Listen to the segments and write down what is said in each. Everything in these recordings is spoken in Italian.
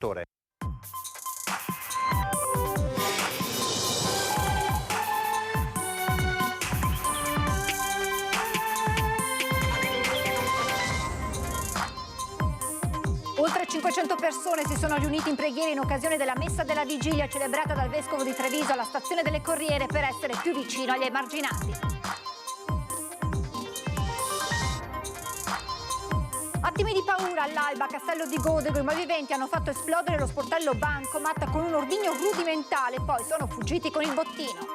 Torre. Oltre 500 persone si sono riunite in preghiera in occasione della messa della vigilia celebrata dal vescovo di Treviso alla stazione delle Corriere per essere più vicino agli emarginati. Attimi di paura all'alba a Castello di Godego, i malviventi hanno fatto esplodere lo sportello bancomat con un ordigno rudimentale, poi sono fuggiti con il bottino.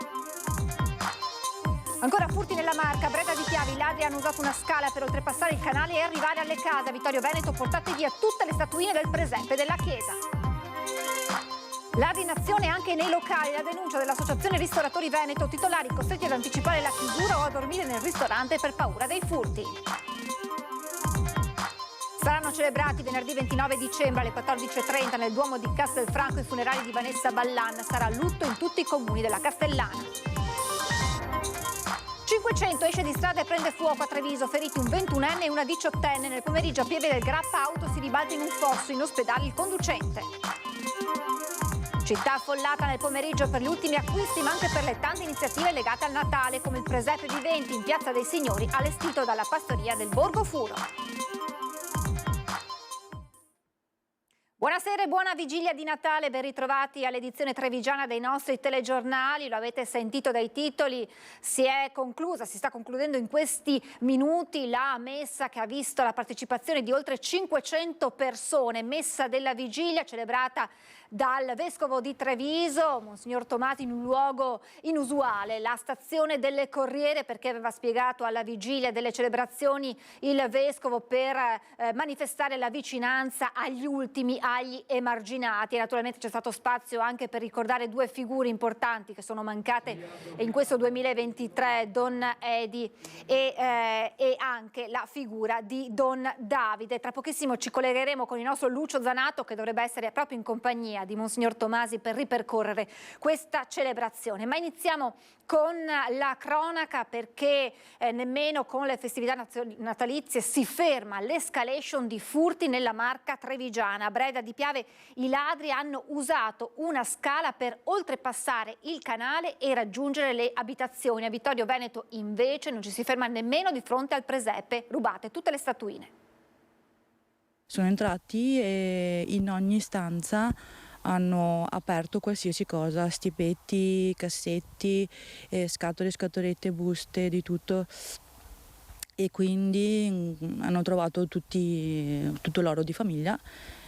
Ancora furti nella Marca, Breda di Chiavi, i ladri hanno usato una scala per oltrepassare il canale e arrivare alle case. A Vittorio Veneto portate via tutte le statuine del presepe della chiesa. Ladri in azione anche nei locali, la denuncia dell'Associazione Ristoratori Veneto, titolari costretti ad anticipare la chiusura o a dormire nel ristorante per paura dei furti. Saranno celebrati venerdì 29 dicembre alle 14:30 nel Duomo di Castelfranco i funerali di Vanessa Ballan. Sarà lutto in tutti i comuni della Castellana. 500 esce di strada e prende fuoco a Treviso, feriti un 21enne e una 18enne. Nel pomeriggio a Pieve del Grappa auto si ribalta in un fosso, in ospedale il conducente. Città affollata nel pomeriggio per gli ultimi acquisti ma anche per le tante iniziative legate al Natale, come il presepe vivente in Piazza dei Signori allestito dalla pastoria del Borgo Furo. Buonasera e buona vigilia di Natale, ben ritrovati all'edizione trevigiana dei nostri telegiornali. Lo avete sentito dai titoli, si sta concludendo in questi minuti la messa che ha visto la partecipazione di oltre 500 persone, messa della vigilia celebrata dal vescovo di Treviso, Monsignor Tomasi, in un luogo inusuale, la stazione delle Corriere, perché aveva spiegato alla vigilia delle celebrazioni il vescovo per manifestare la vicinanza agli ultimi, agli emarginati. E naturalmente c'è stato spazio anche per ricordare due figure importanti che sono mancate in questo 2023, Don Edi e anche la figura di Don Davide. Tra pochissimo ci collegheremo con il nostro Lucio Zanato, che dovrebbe essere proprio in compagnia di Monsignor Tomasi per ripercorrere questa celebrazione. Ma iniziamo con la cronaca, perché nemmeno con le festività natalizie si ferma l'escalation di furti nella Marca trevigiana. A Breda di Piave i ladri hanno usato una scala per oltrepassare il canale e raggiungere le abitazioni. A Vittorio Veneto invece non ci si ferma nemmeno di fronte al presepe, rubate tutte le statuine. Sono entrati e in ogni stanza hanno aperto qualsiasi cosa, stipetti, cassetti, scatole, scatolette, buste, di tutto. E quindi hanno trovato tutto l'oro di famiglia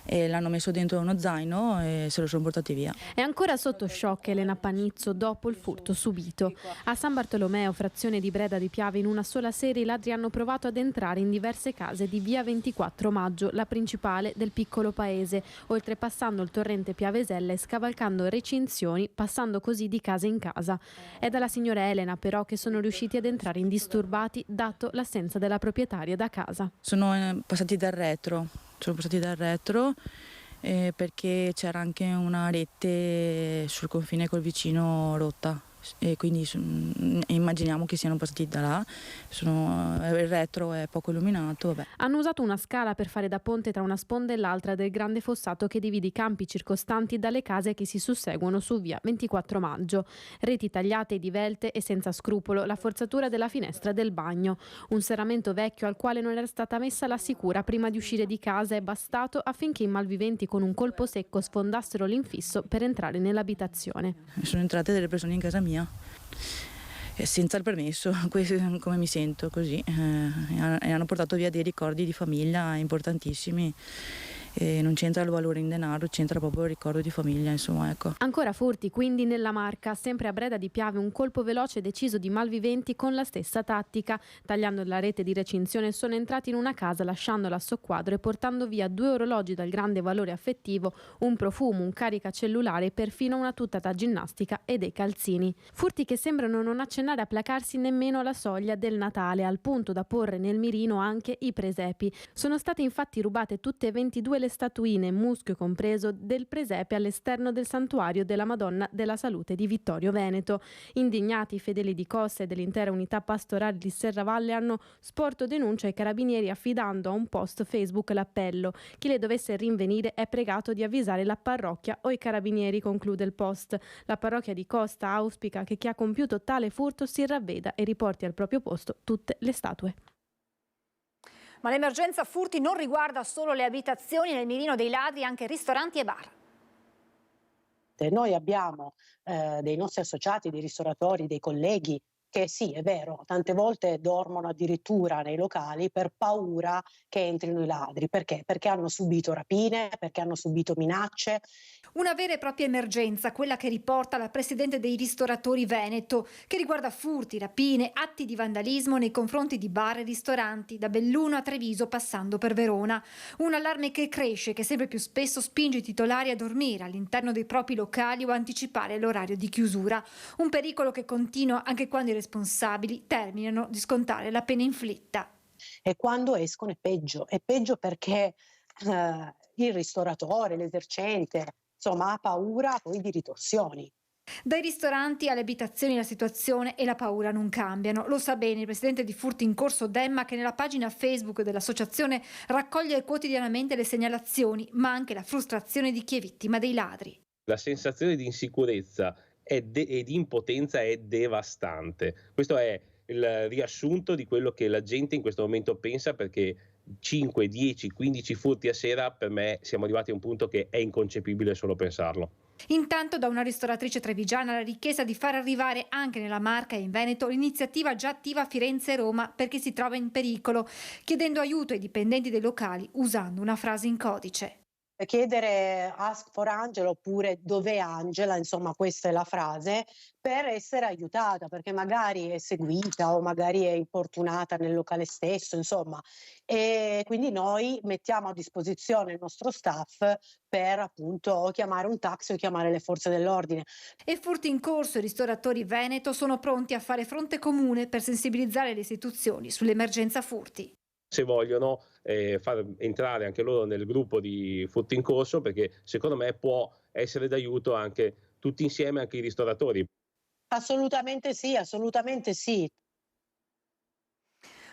e l'hanno messo dentro uno zaino e se lo sono portati via. È ancora sotto shock Elena Panizzo dopo il furto subito. A San Bartolomeo, frazione di Breda di Piave, in una sola sera i ladri hanno provato ad entrare in diverse case di via 24 Maggio, la principale del piccolo paese, oltrepassando il torrente Piavesella e scavalcando recinzioni, passando così di casa in casa. È dalla signora Elena però che sono riusciti ad entrare indisturbati, dato l'assenza della proprietaria da casa. Sono passati dal retro perché c'era anche una rete sul confine col vicino rotta e quindi immaginiamo che siano passati da là. Il retro è poco illuminato. Vabbè. Hanno usato una scala per fare da ponte tra una sponda e l'altra del grande fossato che divide i campi circostanti dalle case che si susseguono su via 24 Maggio. Reti tagliate e divelte e senza scrupolo la forzatura della finestra del bagno. Un serramento vecchio al quale non era stata messa la sicura prima di uscire di casa è bastato affinché i malviventi con un colpo secco sfondassero l'infisso per entrare nell'abitazione. Sono entrate delle persone in casa mia senza il permesso, come mi sento così, e hanno portato via dei ricordi di famiglia importantissimi. E non c'entra il valore in denaro, c'entra proprio il ricordo di famiglia, insomma, ecco. Ancora furti quindi nella Marca, sempre a Breda di Piave un colpo veloce e deciso di malviventi con la stessa tattica. Tagliando la rete di recinzione sono entrati in una casa lasciandola a soqquadro e portando via 2 orologi dal grande valore affettivo, un profumo, un caricacellulare e perfino una tuta da ginnastica e dei calzini. Furti che sembrano non accennare a placarsi nemmeno alla soglia del Natale, al punto da porre nel mirino anche i presepi. Sono state infatti rubate tutte e 22 le le statuine, muschio compreso, del presepe all'esterno del santuario della Madonna della Salute di Vittorio Veneto. Indignati i fedeli di Cossa e dell'intera unità pastorale di Serravalle hanno sporto denuncia ai carabinieri affidando a un post Facebook l'appello. Chi le dovesse rinvenire è pregato di avvisare la parrocchia o i carabinieri, conclude il post. La parrocchia di Costa auspica che chi ha compiuto tale furto si ravveda e riporti al proprio posto tutte le statue. Ma l'emergenza furti non riguarda solo le abitazioni, nel mirino dei ladri anche ristoranti e bar. Noi abbiamo dei nostri associati, dei ristoratori, dei colleghi che sì, è vero, tante volte dormono addirittura nei locali per paura che entrino i ladri. Perché? Perché hanno subito rapine, perché hanno subito minacce. Una vera e propria emergenza, quella che riporta la presidente dei ristoratori Veneto, che riguarda furti, rapine, atti di vandalismo nei confronti di bar e ristoranti, da Belluno a Treviso passando per Verona. Un allarme che cresce, che sempre più spesso spinge i titolari a dormire all'interno dei propri locali o anticipare l'orario di chiusura. Un pericolo che continua anche quando i responsabili terminano di scontare la pena inflitta. E quando escono è peggio perché il ristoratore, l'esercente, insomma, ha paura poi di ritorsioni. Dai ristoranti alle abitazioni la situazione e la paura non cambiano. Lo sa bene il presidente di Furti in Corso Demma, che nella pagina Facebook dell'associazione raccoglie quotidianamente le segnalazioni, ma anche la frustrazione di chi è vittima dei ladri. La sensazione di insicurezza e di impotenza è devastante. Questo è il riassunto di quello che la gente in questo momento pensa, perché 5, 10, 15 furti a sera, per me siamo arrivati a un punto che è inconcepibile solo pensarlo. Intanto da una ristoratrice trevigiana la richiesta di far arrivare anche nella Marca e in Veneto l'iniziativa già attiva a Firenze e Roma per chi si trova in pericolo, chiedendo aiuto ai dipendenti dei locali usando una frase in codice. Chiedere ask for Angela oppure dov'è Angela, insomma questa è la frase, per essere aiutata, perché magari è seguita o magari è importunata nel locale stesso, insomma. E quindi noi mettiamo a disposizione il nostro staff per appunto chiamare un taxi o chiamare le forze dell'ordine. E Furti in Corso e ristoratori Veneto sono pronti a fare fronte comune per sensibilizzare le istituzioni sull'emergenza furti. Se vogliono far entrare anche loro nel gruppo di Furti in Corso, perché secondo me può essere d'aiuto anche tutti insieme, anche i ristoratori. Assolutamente sì, assolutamente sì.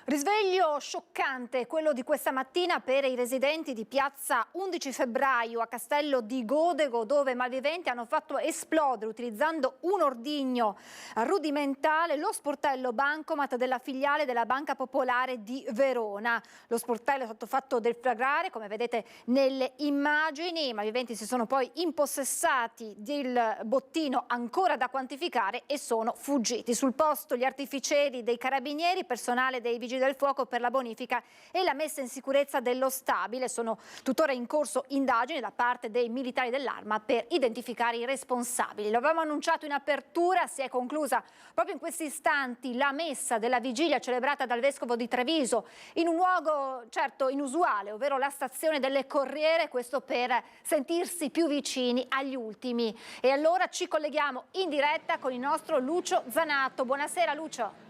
Risveglio scioccante quello di questa mattina per i residenti di piazza 11 febbraio a Castello di Godego, dove malviventi hanno fatto esplodere utilizzando un ordigno rudimentale lo sportello bancomat della filiale della Banca Popolare di Verona. Lo sportello è stato fatto deflagrare, come vedete nelle immagini. I malviventi si sono poi impossessati del bottino ancora da quantificare e sono fuggiti. Sul posto gli artificieri dei carabinieri, personale dei vigili del fuoco per la bonifica e la messa in sicurezza dello stabile. Sono tuttora in corso indagini da parte dei militari dell'Arma per identificare i responsabili. Lo avevamo annunciato in apertura, si è conclusa proprio in questi istanti la messa della vigilia celebrata dal vescovo di Treviso in un luogo certo inusuale, ovvero la stazione delle Corriere, questo per sentirsi più vicini agli ultimi. E allora ci colleghiamo in diretta con il nostro Lucio Zanato. Buonasera Lucio.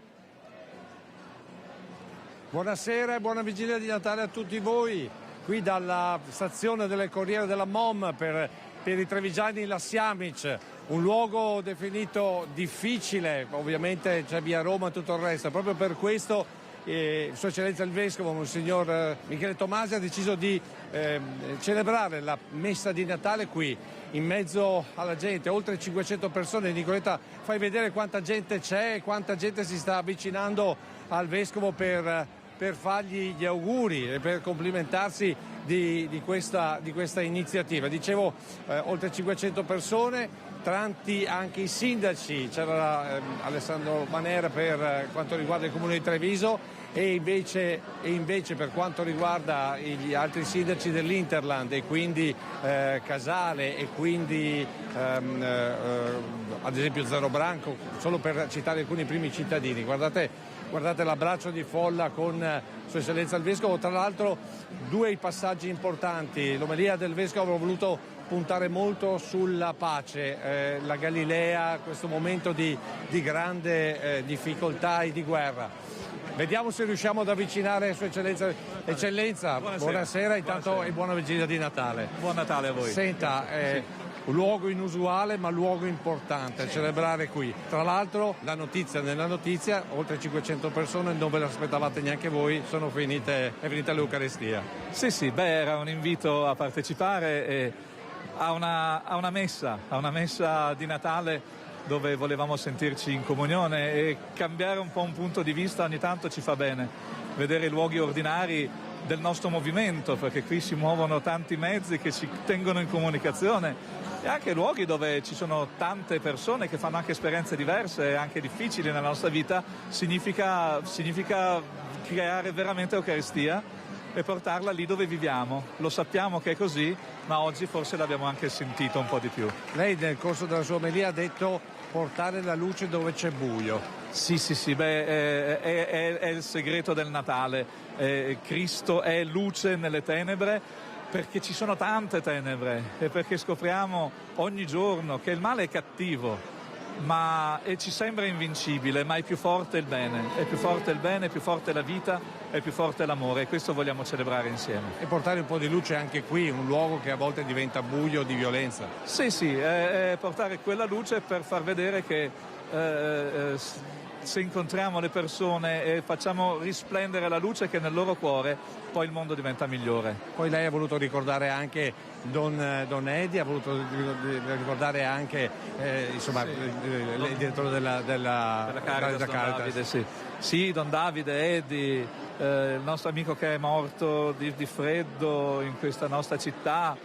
Buonasera e buona vigilia di Natale a tutti voi, qui dalla stazione delle Corriere della MOM per i trevigiani la Siamic, un luogo definito difficile, ovviamente c'è via Roma e tutto il resto, proprio per questo Sua Eccellenza il Vescovo, Monsignor Michele Tomasi, ha deciso di celebrare la messa di Natale qui, in mezzo alla gente, oltre 500 persone. Nicoletta, fai vedere quanta gente c'è, quanta gente si sta avvicinando al Vescovo per fargli gli auguri e per complimentarsi di questa iniziativa. Dicevo, oltre 500 persone, tanti anche i sindaci, c'era Alessandro Manera per quanto riguarda il comune di Treviso e invece per quanto riguarda gli altri sindaci dell'Interland, e quindi Casale e quindi ad esempio Zero Branco, solo per citare alcuni primi cittadini. Guardate l'abbraccio di folla con Sua Eccellenza il Vescovo. Tra l'altro due i passaggi importanti. L'omelia del Vescovo ha voluto puntare molto sulla pace, la Galilea, questo momento di grande difficoltà e di guerra. Vediamo se riusciamo ad avvicinare Sua Eccellenza. Eccellenza, buonasera intanto e buona vigilia di Natale. Buon Natale a voi. Senta, un luogo inusuale ma luogo importante, celebrare qui. Tra l'altro nella notizia, oltre 500 persone, non ve l'aspettavate neanche voi, è finita l'Eucaristia. Sì, era un invito a partecipare a una messa di Natale dove volevamo sentirci in comunione e cambiare un po' un punto di vista ogni tanto ci fa bene. Vedere i luoghi ordinari del nostro movimento, perché qui si muovono tanti mezzi che ci tengono in comunicazione, e anche luoghi dove ci sono tante persone che fanno anche esperienze diverse e anche difficili nella nostra vita, significa creare veramente Eucaristia e portarla lì dove viviamo. Lo sappiamo che è così, ma oggi forse l'abbiamo anche sentito un po' di più. Lei nel corso della sua omelia ha detto portare la luce dove c'è buio. Sì, è il segreto del Natale. Cristo è luce nelle tenebre, perché ci sono tante tenebre e perché scopriamo ogni giorno che il male è cattivo e ci sembra invincibile, ma è più forte il bene, è più forte il bene, è più forte la vita, è più forte l'amore, e questo vogliamo celebrare insieme. E portare un po' di luce anche qui, un luogo che a volte diventa buio di violenza. Sì, portare quella luce per far vedere che se incontriamo le persone e facciamo risplendere la luce che è nel loro cuore, poi il mondo diventa migliore. Poi lei ha voluto ricordare anche Don Edi, ha voluto ricordare anche il direttore della Caritas, Davide, sì, Don Davide, Edi, il nostro amico che è morto di freddo in questa nostra città,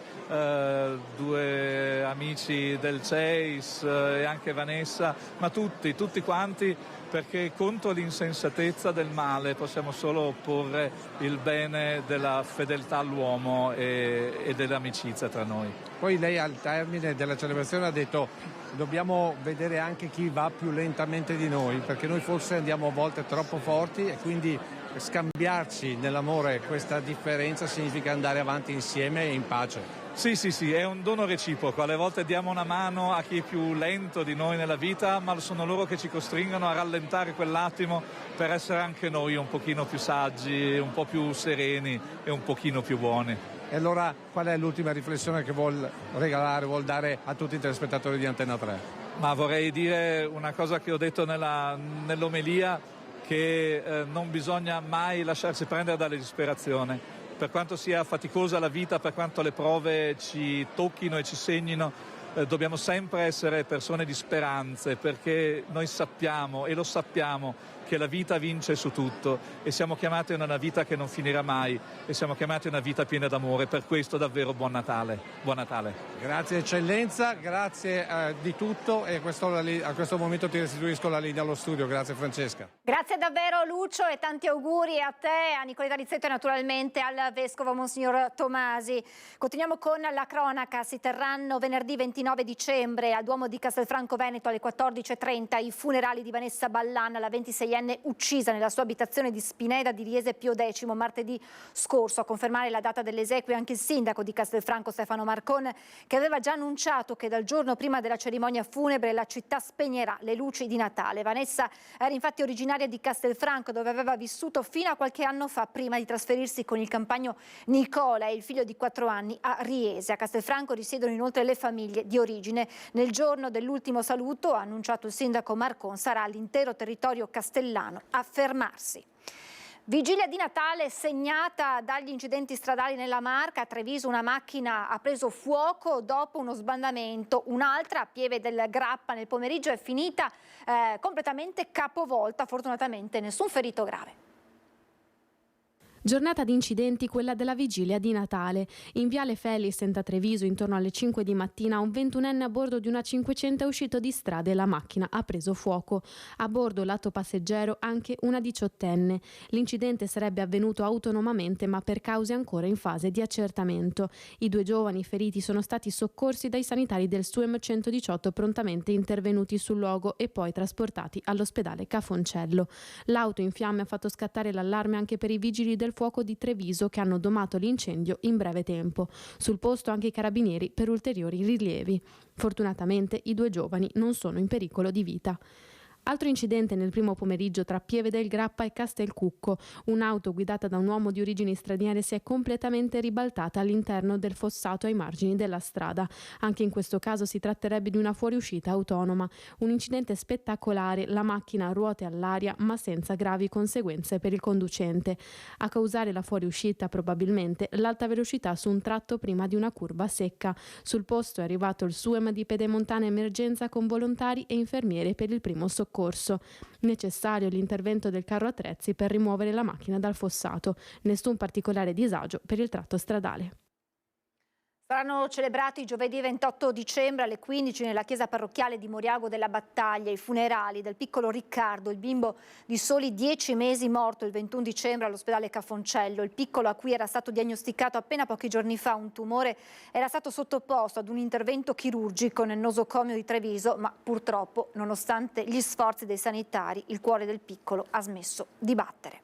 due amici del CEIS e anche Vanessa, ma tutti quanti, perché contro l'insensatezza del male possiamo solo opporre il bene della fedeltà all'uomo e dell'amicizia tra noi. Poi lei al termine della celebrazione ha detto dobbiamo vedere anche chi va più lentamente di noi, perché noi forse andiamo a volte troppo forti e quindi scambiarci nell'amore questa differenza significa andare avanti insieme e in pace. Sì, è un dono reciproco, alle volte diamo una mano a chi è più lento di noi nella vita, ma sono loro che ci costringono a rallentare quell'attimo per essere anche noi un pochino più saggi, un po' più sereni e un pochino più buoni. E allora qual è l'ultima riflessione che vuol dare a tutti i telespettatori di Antenna 3? Ma vorrei dire una cosa che ho detto nell'omelia, che non bisogna mai lasciarsi prendere dalla disperazione. Per quanto sia faticosa la vita, per quanto le prove ci tocchino e ci segnino, dobbiamo sempre essere persone di speranze, perché noi sappiamo e lo sappiamo che la vita vince su tutto e siamo chiamati a una vita che non finirà mai e siamo chiamati a una vita piena d'amore. Per questo davvero buon Natale. Buon Natale. Grazie Eccellenza, grazie di tutto, e a questo momento ti restituisco la linea allo studio. Grazie Francesca. Grazie davvero Lucio, e tanti auguri a te, a Nicoletta Rizzetto e naturalmente al Vescovo Monsignor Tomasi. Continuiamo con la cronaca. Si terranno venerdì 29 dicembre al Duomo di Castelfranco Veneto alle 14:30 i funerali di Vanessa Ballan, la 26enne uccisa nella sua abitazione di Spineda di Riese Pio X martedì scorso. A confermare la data delle esequie anche il sindaco di Castelfranco Stefano Marcon, che aveva già annunciato che dal giorno prima della cerimonia funebre la città spegnerà le luci di Natale. Vanessa era infatti originaria di Castelfranco, dove aveva vissuto fino a qualche anno fa, prima di trasferirsi con il compagno Nicola e il figlio di 4 anni a Riese. A Castelfranco risiedono inoltre le famiglie di origine. Nel giorno dell'ultimo saluto, ha annunciato il sindaco Marcon, sarà l'intero territorio castellano a fermarsi. Vigilia di Natale segnata dagli incidenti stradali nella Marca. A Treviso una macchina ha preso fuoco dopo uno sbandamento, un'altra a Pieve del Grappa nel pomeriggio è finita completamente capovolta, fortunatamente nessun ferito grave. Giornata di incidenti, quella della vigilia di Natale. In viale Felisent a Treviso, intorno alle 5 di mattina, un 21enne a bordo di una 500 è uscito di strada e la macchina ha preso fuoco. A bordo, lato passeggero, anche una 18enne. L'incidente sarebbe avvenuto autonomamente, ma per cause ancora in fase di accertamento. I 2 giovani feriti sono stati soccorsi dai sanitari del SUEM 118 prontamente intervenuti sul luogo e poi trasportati all'ospedale Cafoncello. L'auto in fiamme ha fatto scattare l'allarme anche per i vigili del fuoco di Treviso, che hanno domato l'incendio in breve tempo. Sul posto anche i carabinieri per ulteriori rilievi. Fortunatamente i 2 giovani non sono in pericolo di vita. Altro incidente nel primo pomeriggio tra Pieve del Grappa e Castelcucco. Un'auto guidata da un uomo di origini straniere si è completamente ribaltata all'interno del fossato ai margini della strada. Anche in questo caso si tratterebbe di una fuoriuscita autonoma. Un incidente spettacolare, la macchina a ruote all'aria ma senza gravi conseguenze per il conducente. A causare la fuoriuscita probabilmente l'alta velocità su un tratto prima di una curva secca. Sul posto è arrivato il SUEM di Pedemontana Emergenza con volontari e infermiere per il primo soccorso. Necessario l'intervento del carro attrezzi per rimuovere la macchina dal fossato. Nessun particolare disagio per il tratto stradale. Saranno celebrati giovedì 28 dicembre alle 15 nella chiesa parrocchiale di Moriago della Battaglia i funerali del piccolo Riccardo, il bimbo di soli 10 mesi morto il 21 dicembre all'ospedale Cafoncello. Il piccolo, a cui era stato diagnosticato appena pochi giorni fa un tumore, era stato sottoposto ad un intervento chirurgico nel nosocomio di Treviso, ma purtroppo, nonostante gli sforzi dei sanitari, il cuore del piccolo ha smesso di battere.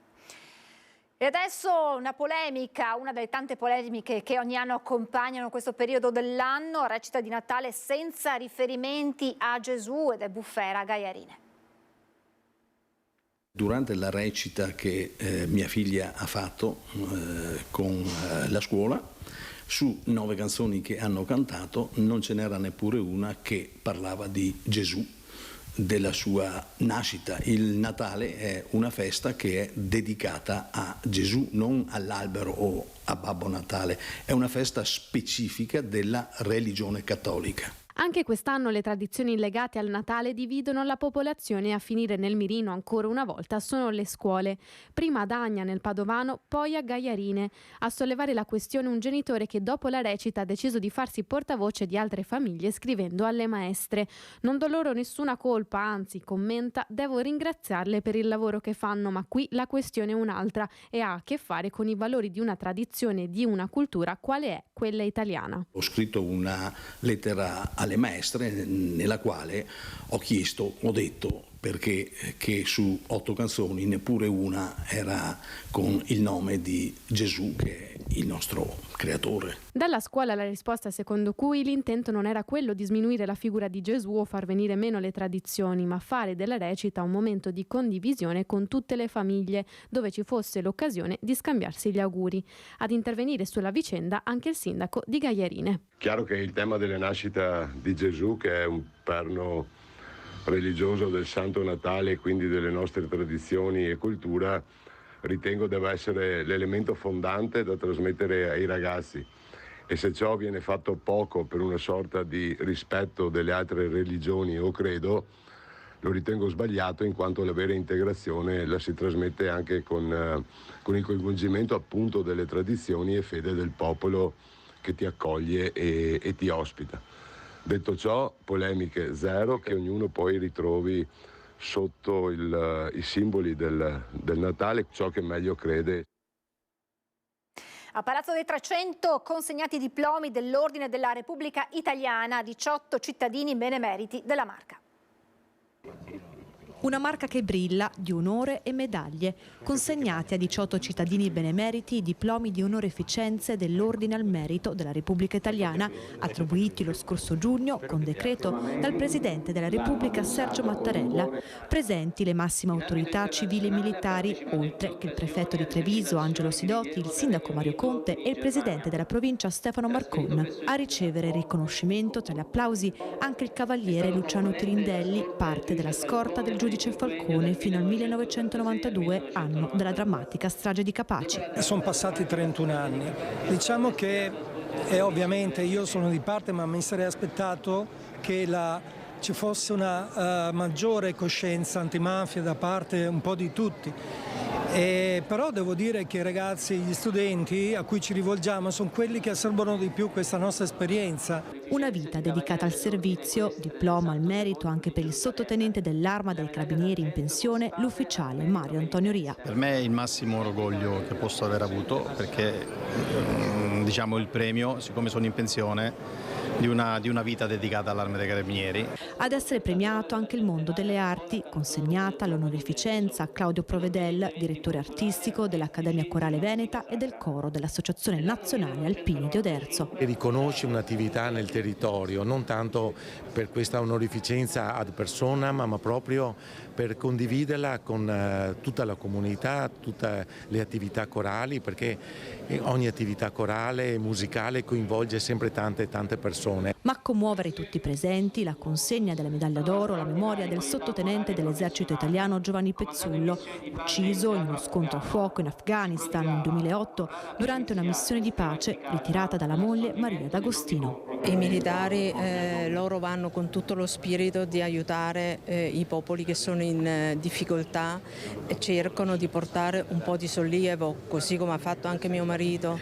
E adesso una polemica, una delle tante polemiche che ogni anno accompagnano questo periodo dell'anno, recita di Natale senza riferimenti a Gesù, ed è bufera Gaiarine. Durante la recita che mia figlia ha fatto con la scuola, su 9 canzoni che hanno cantato non ce n'era neppure una che parlava di Gesù, della sua nascita. Il Natale è una festa che è dedicata a Gesù, non all'albero o a Babbo Natale, è una festa specifica della religione cattolica. Anche quest'anno le tradizioni legate al Natale dividono la popolazione e a finire nel mirino ancora una volta sono le scuole. Prima ad Agna nel Padovano, poi a Gaiarine. A sollevare la questione un genitore che dopo la recita ha deciso di farsi portavoce di altre famiglie scrivendo alle maestre: non do loro nessuna colpa, anzi, commenta, devo ringraziarle per il lavoro che fanno, ma qui la questione è un'altra e ha a che fare con i valori di una tradizione e di una cultura quale è quella italiana. Ho scritto una lettera alle maestre nella quale ho detto perché che su 8 canzoni neppure una era con il nome di Gesù, che è il nostro creatore. Dalla scuola la risposta secondo cui l'intento non era quello di sminuire la figura di Gesù o far venire meno le tradizioni, ma fare della recita un momento di condivisione con tutte le famiglie, dove ci fosse l'occasione di scambiarsi gli auguri. Ad intervenire sulla vicenda anche il sindaco di Gaiarine. Chiaro che il tema della nascita di Gesù, che è un perno religioso del Santo Natale e quindi delle nostre tradizioni e cultura, ritengo deve essere l'elemento fondante da trasmettere ai ragazzi, e se ciò viene fatto poco per una sorta di rispetto delle altre religioni o credo, lo ritengo sbagliato, in quanto la vera integrazione la si trasmette anche con il coinvolgimento appunto delle tradizioni e fede del popolo che ti accoglie e ti ospita. Detto ciò, polemiche zero, che ognuno poi ritrovi sotto i simboli del Natale ciò che meglio crede. A Palazzo dei 300 consegnati i diplomi dell'Ordine della Repubblica Italiana a 18 cittadini benemeriti della Marca. Una Marca che brilla di onore e medaglie, consegnati a 18 cittadini benemeriti i diplomi di onoreficenze dell'Ordine al Merito della Repubblica Italiana, attribuiti lo scorso giugno con decreto dal Presidente della Repubblica Sergio Mattarella. Presenti le massime autorità civili e militari, oltre che il prefetto di Treviso Angelo Sidoti, il sindaco Mario Conte e il presidente della provincia Stefano Marcon. A ricevere il riconoscimento tra gli applausi anche il cavaliere Luciano Tirindelli, parte della scorta del giudice Falcone fino al 1992, anno della drammatica strage di Capaci. Sono passati 31 anni. Diciamo che ovviamente io sono di parte, ma mi sarei aspettato che ci fosse una maggiore coscienza antimafia da parte un po' di tutti. Però devo dire che i ragazzi, gli studenti a cui ci rivolgiamo sono quelli che assorbono di più questa nostra esperienza. Una vita dedicata al servizio, diploma al merito anche per il sottotenente dell'Arma dei Carabinieri in pensione, l'ufficiale Mario Antonio Ria. Per me è il massimo orgoglio che posso aver avuto, perché diciamo il premio, siccome sono in pensione, di una vita dedicata all'Arma dei Carabinieri. Ad essere premiato anche il mondo delle arti, consegnata l'onorificenza a Claudio Provedel, direttore artistico dell'Accademia Corale Veneta e del coro dell'Associazione Nazionale Alpini di Oderzo. Riconosce un'attività nel territorio, non tanto per questa onorificenza ad personam, ma proprio per condividerla con tutta la comunità, tutte le attività corali, perché ogni attività corale e musicale coinvolge sempre tante persone. Ma a commuovere tutti i presenti la consegna della medaglia d'oro alla memoria del sottotenente dell'esercito italiano Giovanni Pezzullo, ucciso in uno scontro a fuoco in Afghanistan nel 2008 durante una missione di pace ritirata dalla moglie Maria D'Agostino. I militari loro vanno con tutto lo spirito di aiutare i popoli che sono in difficoltà e cercano di portare un po' di sollievo, così come ha fatto anche mio marito.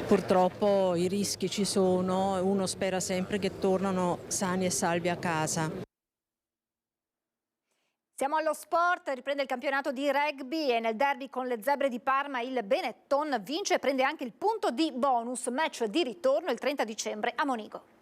Purtroppo i rischi ci sono e uno spera sempre che tornano sani e salvi a casa. Siamo allo sport, riprende il campionato di rugby e nel derby con le Zebre di Parma il Benetton vince e prende anche il punto di bonus, match di ritorno il 30 dicembre a Monigo.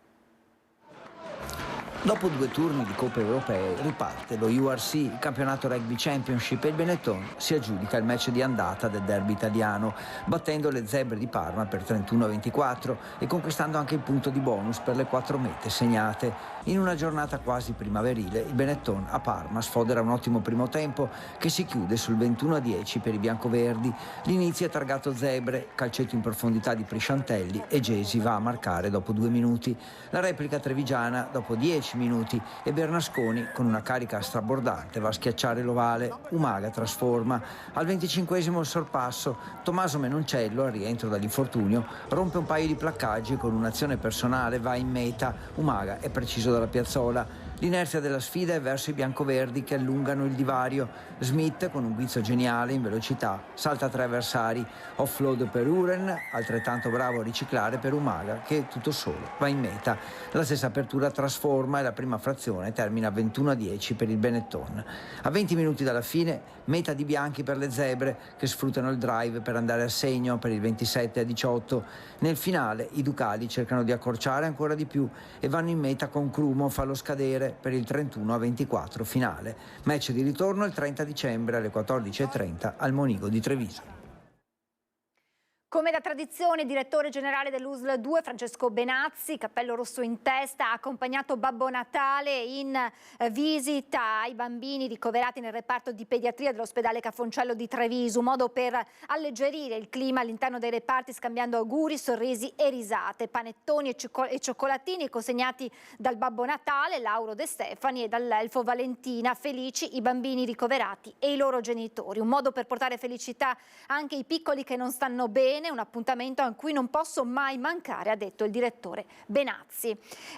Dopo 2 turni di Coppe Europee riparte lo URC, il campionato Rugby Championship, e il Benetton si aggiudica il match di andata del derby italiano, battendo le Zebre di Parma per 31-24 e conquistando anche il punto di bonus per le 4 mete segnate. In una giornata quasi primaverile, il Benetton a Parma sfodera un ottimo primo tempo che si chiude sul 21-10 per i biancoverdi. L'inizio è targato Zebre, calcetto in profondità di Prisciantelli e Gesi va a marcare dopo 2 minuti. La replica trevigiana dopo 10 minuti e Bernasconi con una carica strabordante va a schiacciare l'ovale. Umaga trasforma. Al 25esimo il sorpasso, Tommaso Menoncello al rientro dall'infortunio rompe un paio di placcaggi e con un'azione personale va in meta. Umaga è preciso dalla piazzola. L'inerzia della sfida è verso i biancoverdi che allungano il divario. Smith con un guizzo geniale in velocità salta 3 avversari. Offload per Uren, altrettanto bravo a riciclare per Umaga che tutto solo va in meta. La stessa apertura trasforma e la prima frazione termina 21-10 per il Benetton. A 20 minuti dalla fine meta di bianchi per le Zebre che sfruttano il drive per andare a segno per il 27-18. Nel finale i ducali cercano di accorciare ancora di più e vanno in meta con Crumo fallo scadere per il 31-24 finale. Match di ritorno il 30 dicembre alle 14:30 al Monigo di Treviso. Come da tradizione, il direttore generale dell'USL 2, Francesco Benazzi, cappello rosso in testa, ha accompagnato Babbo Natale in visita ai bambini ricoverati nel reparto di pediatria dell'ospedale Cafoncello di Treviso, un modo per alleggerire il clima all'interno dei reparti scambiando auguri, sorrisi e risate. Panettoni e cioccolatini consegnati dal Babbo Natale, Lauro De Stefani, e dall'elfo Valentina, felici i bambini ricoverati e i loro genitori. Un modo per portare felicità anche ai piccoli che non stanno bene. Un appuntamento a cui non posso mai mancare, ha detto il direttore Benazzi.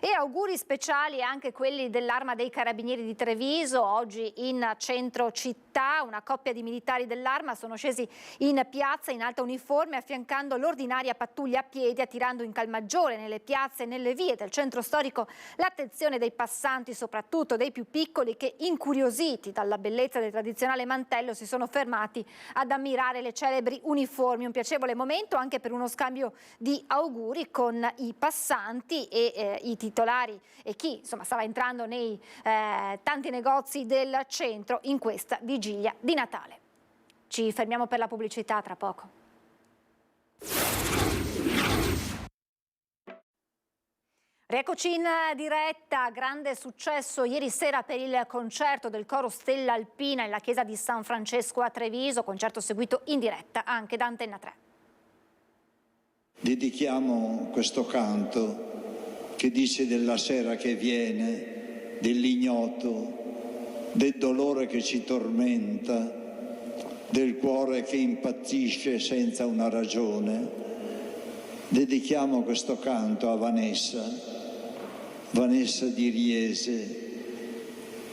E auguri speciali anche quelli dell'Arma dei Carabinieri di Treviso. Oggi in centro città una coppia di militari dell'Arma sono scesi in piazza in alta uniforme affiancando l'ordinaria pattuglia a piedi, attirando in Calmaggiore, nelle piazze e nelle vie del centro storico l'attenzione dei passanti, soprattutto dei più piccoli che, incuriositi dalla bellezza del tradizionale mantello, si sono fermati ad ammirare le celebri uniformi. Un piacevole momento anche per uno scambio di auguri con i passanti e i titolari e chi insomma stava entrando nei tanti negozi del centro in questa vigilia di Natale. Ci fermiamo per la pubblicità, tra poco. Rieccoci in diretta, grande successo ieri sera per il concerto del coro Stella Alpina nella chiesa di San Francesco a Treviso, concerto seguito in diretta anche da Antenna 3. Dedichiamo questo canto che dice della sera che viene, dell'ignoto, del dolore che ci tormenta, del cuore che impazzisce senza una ragione. Dedichiamo questo canto a Vanessa di Riese,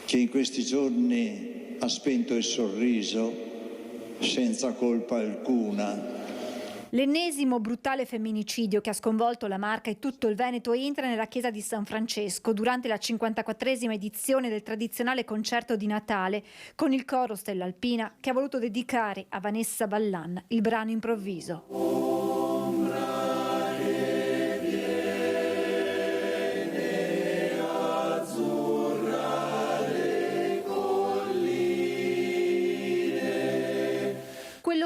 che in questi giorni ha spento il sorriso senza colpa alcuna. L'ennesimo brutale femminicidio che ha sconvolto la Marca e tutto il Veneto entra nella chiesa di San Francesco durante la 54esima edizione del tradizionale concerto di Natale con il coro Stella Alpina che ha voluto dedicare a Vanessa Ballan il brano Improvviso.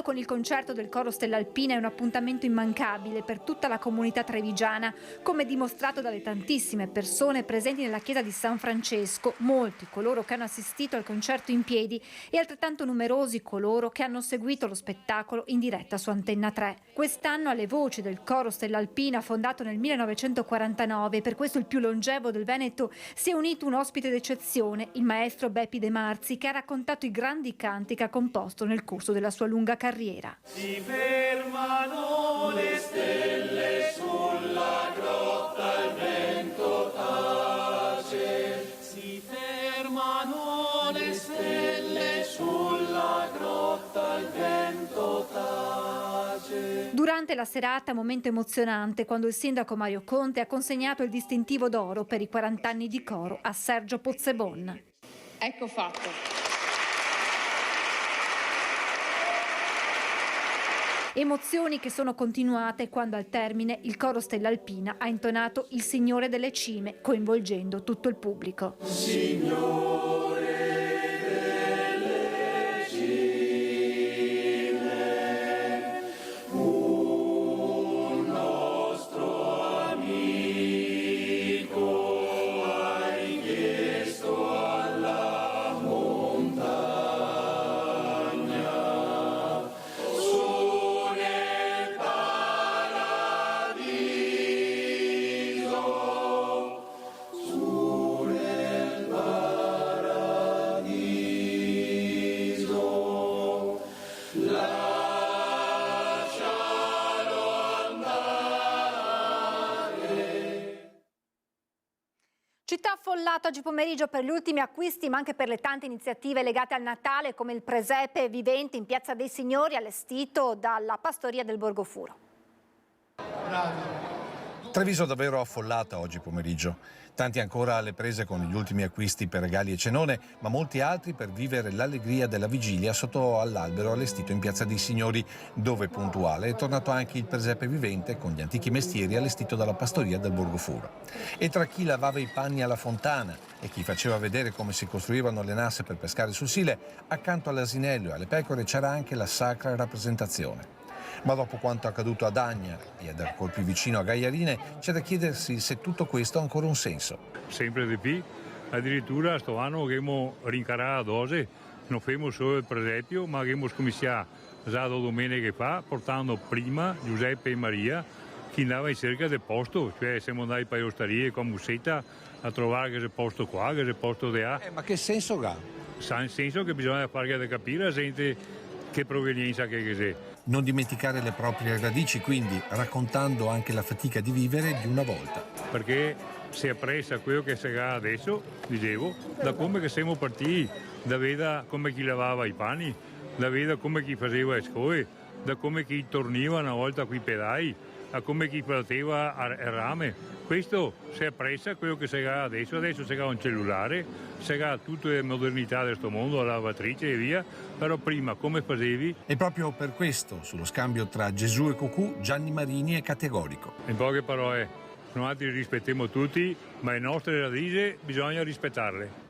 Quello con il concerto del Coro Stella Alpina è un appuntamento immancabile per tutta la comunità trevigiana, come dimostrato dalle tantissime persone presenti nella chiesa di San Francesco, molti coloro che hanno assistito al concerto in piedi e altrettanto numerosi coloro che hanno seguito lo spettacolo in diretta su Antenna 3. Quest'anno alle voci del Coro Stella Alpina, fondato nel 1949, per questo il più longevo del Veneto, si è unito un ospite d'eccezione, il maestro Beppi De Marzi, che ha raccontato i grandi canti che ha composto nel corso della sua lunga carriera. Si fermano le stelle sulla grotta, il vento tace. Si fermano le stelle sulla grotta, il vento tace. Durante la serata, momento emozionante, quando il sindaco Mario Conte ha consegnato il distintivo d'oro per i 40 anni di coro a Sergio Pozzebon. Ecco fatto. Emozioni che sono continuate quando al termine il Coro Stella Alpina ha intonato Il Signore delle Cime, coinvolgendo tutto il pubblico. Signore delle cime, un nostro amico hai chiesto alla montagna. Città affollata oggi pomeriggio per gli ultimi acquisti, ma anche per le tante iniziative legate al Natale, come il presepe vivente in Piazza dei Signori, allestito dalla Pastoria del Borgofuro. Treviso davvero affollata oggi pomeriggio. Tanti ancora alle prese con gli ultimi acquisti per regali e cenone, ma molti altri per vivere l'allegria della vigilia sotto all'albero allestito in Piazza dei Signori, dove puntuale è tornato anche il presepe vivente con gli antichi mestieri allestito dalla Pastoria del Borgofuro. E tra chi lavava i panni alla fontana e chi faceva vedere come si costruivano le nasse per pescare sul Sile, accanto all'asinello e alle pecore c'era anche la sacra rappresentazione. Ma dopo quanto accaduto ad Agna e ad ancor più vicino a Gaiarine, c'è da chiedersi se tutto questo ha ancora un senso. Sempre di più, addirittura sto anno abbiamo rincarato la dose, non facciamo solo il presepio, ma abbiamo cominciato già domenica fa, portando prima Giuseppe e Maria, che andava in cerca del posto, cioè siamo andati per le osterie con Mussetta a trovare che c'è posto qua, che c'è posto di là. Ma che senso ha? Nel senso che bisogna fare capire alla gente che provenienza che c'è. Non dimenticare le proprie radici, quindi, raccontando anche la fatica di vivere di una volta. Perché si è appresa quello che si fa adesso, dicevo, da come che siamo partiti, da vedere come chi lavava i panni, da vedere come chi faceva le scuole, da come chi torniva una volta qui pedai, a come chi batteva a rame. Questo si è appresa quello che si fa adesso si fa un cellulare, si fa tutte le modernità di questo mondo, la lavatrice e via, però prima come facevi? E proprio per questo, sullo scambio tra Gesù e Cucù, Gianni Marini è categorico. In poche parole, noi li rispettiamo tutti, ma le nostre radici bisogna rispettarle.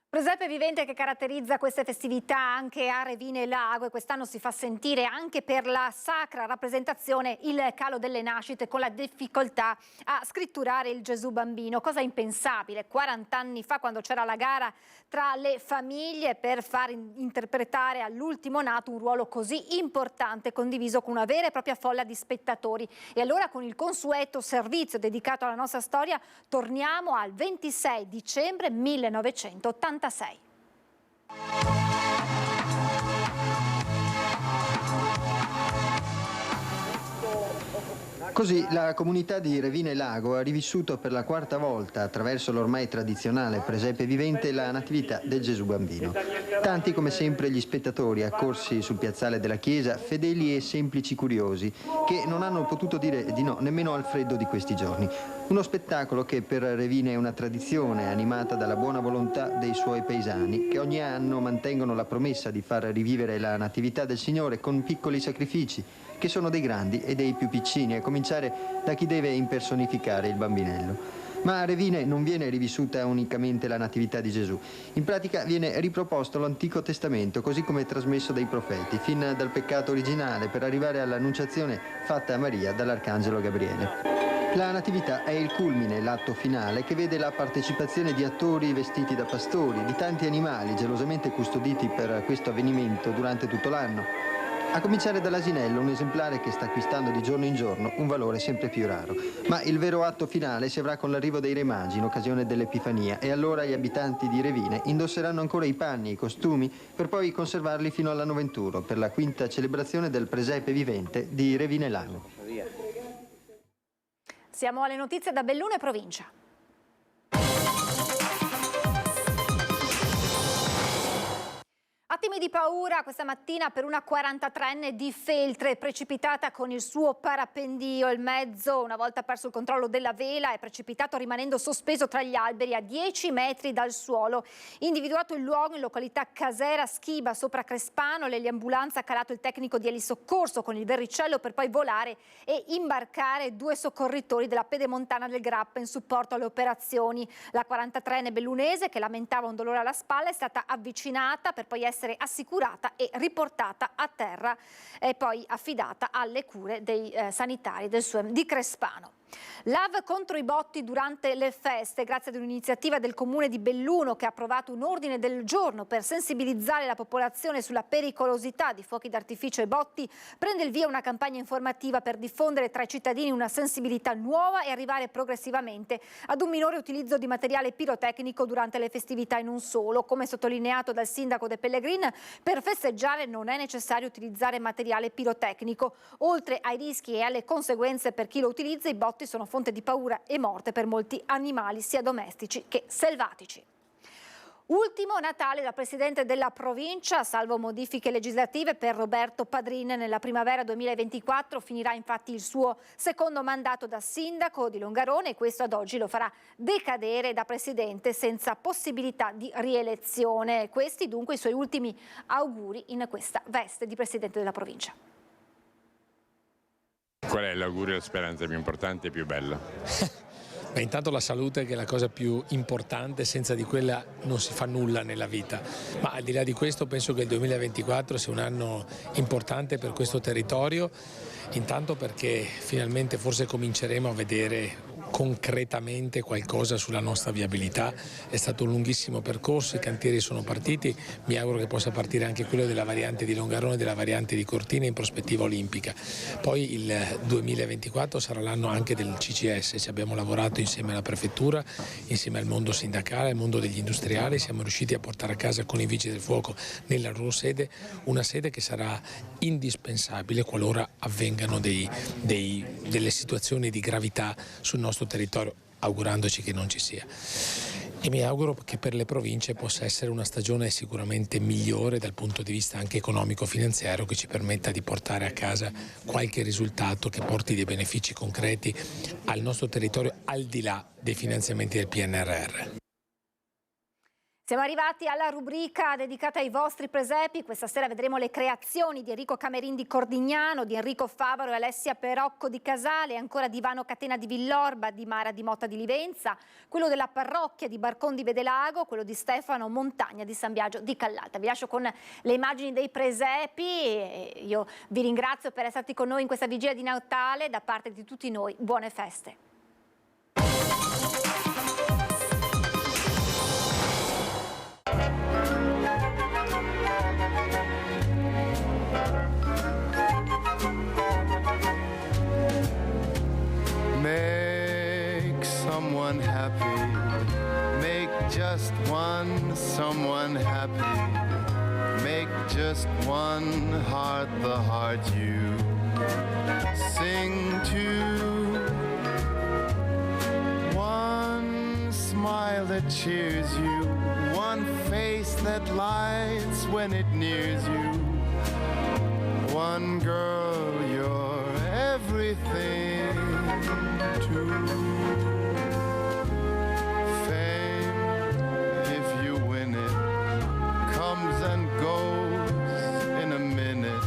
Presepe vivente che caratterizza queste festività anche a Revine Lago, e quest'anno si fa sentire anche per la sacra rappresentazione il calo delle nascite, con la difficoltà a scritturare il Gesù bambino, cosa impensabile 40 anni fa, quando c'era la gara tra le famiglie per far interpretare all'ultimo nato un ruolo così importante, condiviso con una vera e propria folla di spettatori. E allora, con il consueto servizio dedicato alla nostra storia, torniamo al 26 dicembre 1986. Così la comunità di Revine Lago ha rivissuto per la quarta volta, attraverso l'ormai tradizionale presepe vivente, la natività del Gesù bambino. Tanti come sempre gli spettatori accorsi sul piazzale della chiesa, fedeli e semplici curiosi, che non hanno potuto dire di no nemmeno al freddo di questi giorni. Uno spettacolo che per Revine è una tradizione animata dalla buona volontà dei suoi paesani, che ogni anno mantengono la promessa di far rivivere la natività del Signore con piccoli sacrifici, che sono dei grandi e dei più piccini, a cominciare da chi deve impersonificare il bambinello. Ma a Revine non viene rivissuta unicamente la Natività di Gesù. In pratica viene riproposto l'Antico Testamento, così come trasmesso dai profeti, fin dal peccato originale, per arrivare all'annunciazione fatta a Maria dall'Arcangelo Gabriele. La Natività è il culmine, l'atto finale, che vede la partecipazione di attori vestiti da pastori, di tanti animali gelosamente custoditi per questo avvenimento durante tutto l'anno. A cominciare dall'asinello, un esemplare che sta acquistando di giorno in giorno un valore sempre più raro. Ma il vero atto finale si avrà con l'arrivo dei Re Magi in occasione dell'Epifania, e allora gli abitanti di Revine indosseranno ancora i panni e i costumi per poi conservarli fino all'anno 21 per la quinta celebrazione del presepe vivente di Revine Lago. Siamo alle notizie da Belluno e provincia. Attimi di paura questa mattina per una 43enne di Feltre, precipitata con il suo parapendio. Il mezzo, una volta perso il controllo della vela, è precipitato rimanendo sospeso tra gli alberi a 10 metri dal suolo. Individuato il luogo in località Casera Schiba, sopra Crespano, l'eliambulanza ha calato il tecnico di elisoccorso con il verricello per poi volare e imbarcare 2 soccorritori della Pedemontana del Grappa in supporto alle operazioni. La 43enne bellunese, che lamentava un dolore alla spalla, è stata avvicinata per poi essere assicurata e riportata a terra e poi affidata alle cure dei sanitari di Crespano. L'AV contro i botti durante le feste, grazie ad un'iniziativa del Comune di Belluno che ha approvato un ordine del giorno per sensibilizzare la popolazione sulla pericolosità di fuochi d'artificio e botti, prende il via una campagna informativa per diffondere tra i cittadini una sensibilità nuova e arrivare progressivamente ad un minore utilizzo di materiale pirotecnico durante le festività in un solo. Come sottolineato dal sindaco De Pellegrin, per festeggiare non è necessario utilizzare materiale pirotecnico. Oltre ai rischi e alle conseguenze per chi lo utilizza, i botti sono fonte di paura e morte per molti animali, sia domestici che selvatici. Ultimo Natale da presidente della provincia, salvo modifiche legislative per Roberto Padrin. Nella primavera 2024 finirà infatti il suo secondo mandato da sindaco di Longarone e questo ad oggi lo farà decadere da presidente senza possibilità di rielezione. Questi dunque i suoi ultimi auguri in questa veste di presidente della provincia. Qual è l'augurio e la speranza più importante e più bella? Beh, intanto la salute, che è la cosa più importante, senza di quella non si fa nulla nella vita. Ma al di là di questo penso che il 2024 sia un anno importante per questo territorio, intanto perché finalmente forse cominceremo a vedere concretamente qualcosa sulla nostra viabilità. È stato un lunghissimo percorso, i cantieri sono partiti, mi auguro che possa partire anche quello della variante di Longarone e della variante di Cortina in prospettiva olimpica. Poi il 2024 sarà l'anno anche del CCS, ci abbiamo lavorato insieme alla prefettura, insieme al mondo sindacale, al mondo degli industriali, siamo riusciti a portare a casa con i vigili del fuoco nella loro sede una sede che sarà indispensabile qualora avvengano delle situazioni di gravità sul nostro territorio, augurandoci che non ci sia. E mi auguro che per le province possa essere una stagione sicuramente migliore dal punto di vista anche economico-finanziario, che ci permetta di portare a casa qualche risultato che porti dei benefici concreti al nostro territorio al di là dei finanziamenti del PNRR. Siamo arrivati alla rubrica dedicata ai vostri presepi. Questa sera vedremo le creazioni di Enrico Camerin di Cordignano, di Enrico Favaro e Alessia Perocco di Casale, ancora di Ivano Catena di Villorba, di Mara di Motta di Livenza, quello della parrocchia di Barcon di Vedelago, quello di Stefano Montagna di San Biagio di Callalta. Vi lascio con le immagini dei presepi e io vi ringrazio per essere stati con noi in questa vigilia di Natale. Da parte di tutti noi, buone feste. Make someone happy, make just one someone happy, make just one heart the heart you sing to, one smile that cheers you, one face that lights when it nears you, one girl you're everything to. Fame, if you win it, comes and goes in a minute.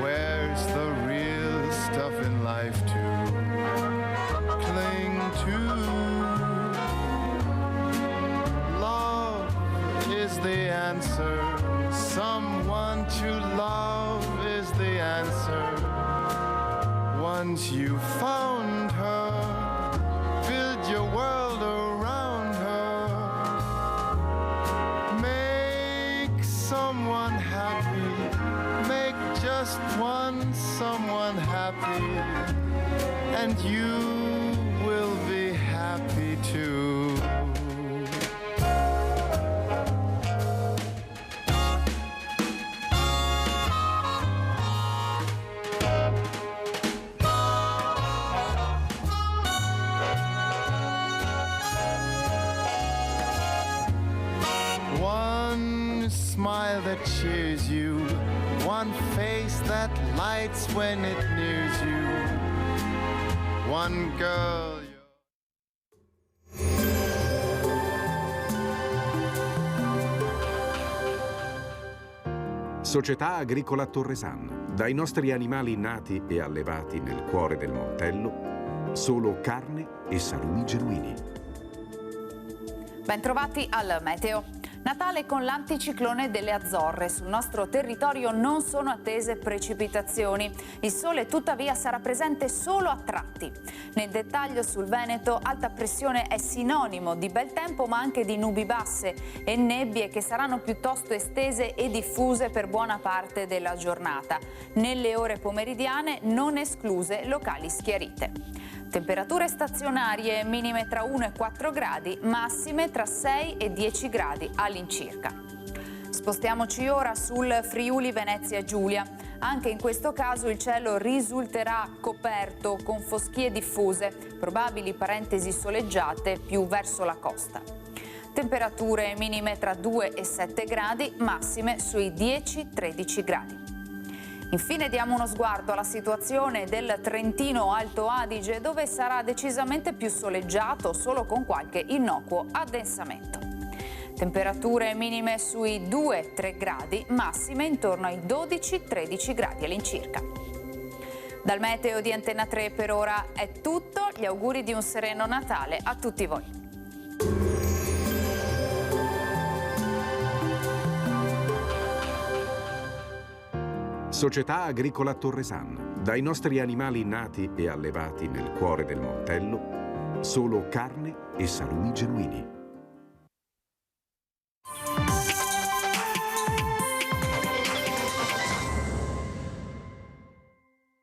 Where's the real stuff in life to cling to? answer. Someone to love is the answer. Once you found her, build your world around her. Make someone happy, make just one someone happy, and you will be happy too. One smile that cheers you, one face that lights when it nears you, one girl. Società Agricola Torresan. Dai nostri animali nati e allevati nel cuore del Montello, solo carne e salumi genuini. Bentrovati al Meteo. Natale con l'anticiclone delle Azzorre. Sul nostro territorio non sono attese precipitazioni. Il sole tuttavia sarà presente solo a tratti. Nel dettaglio sul Veneto, alta pressione è sinonimo di bel tempo ma anche di nubi basse e nebbie che saranno piuttosto estese e diffuse per buona parte della giornata. Nelle ore pomeridiane non escluse locali schiarite. Temperature stazionarie minime tra 1 e 4 gradi, massime tra 6 e 10 gradi all'incirca. Spostiamoci ora sul Friuli Venezia Giulia. Anche in questo caso il cielo risulterà coperto con foschie diffuse, probabili parentesi soleggiate più verso la costa. Temperature minime tra 2 e 7 gradi, massime sui 10-13 gradi. Infine diamo uno sguardo alla situazione del Trentino Alto Adige, dove sarà decisamente più soleggiato, solo con qualche innocuo addensamento. Temperature minime sui 2-3 gradi, massime intorno ai 12-13 gradi all'incirca. Dal meteo di Antenna 3 per ora è tutto, gli auguri di un sereno Natale a tutti voi. Società Agricola Torresan. Dai nostri animali nati e allevati nel cuore del Montello, solo carne e salumi genuini.